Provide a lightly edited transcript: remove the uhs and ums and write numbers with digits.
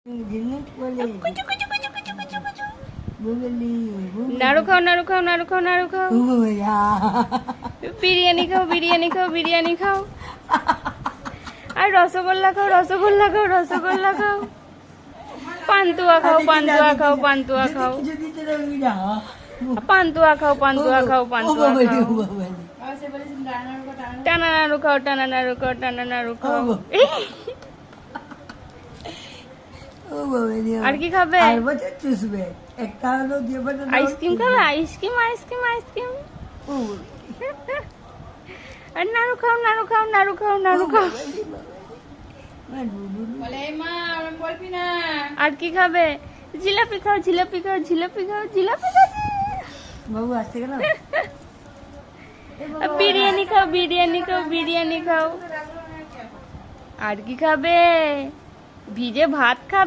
ঝিনুক বলে কুচু কুচু কুচু কুচু কুচু কুচু। বুবলি নাড়ু খাও নাড়ু খাও নাড়ু খাও নাড়ু খাও। বিরিয়ানি খাও বিরিয়ানি খাও বিরিয়ানি খাও। আর রসগোল্লা খাও রসগোল্লা খাও রসগোল্লা খাও। পান্তুয়া খাও পান্তুয়া খাও পান্তুয়া খাও। কিছু দিতে পারবি না পান্তুয়া খাও পান্তুয়া খাও পান্তুয়া খাও। টানা নাড়ু খাও টানা নাড়ু খাও টানা নাড়ু খাও। আর কি খাবে? আর বছর চুষবে একটা হলো দিয়ে বলে আইসক্রিম খাবে আইসক্রিম আইসক্রিম আইসক্রিম। আর নাড়ু খাও নাড়ু খাও নাড়ু খাও নাড়ু খাও। আর কি খাবে? জিলাপি খাও জিলাপি খাও জিলাপি খাও জিলাপি খাও। বাবু আসতে গেল বিরিয়ানি খাও বিরিয়ানি খাও বিরিয়ানি খাও। আর কি খাবে? ভিজে ভাত খাবে।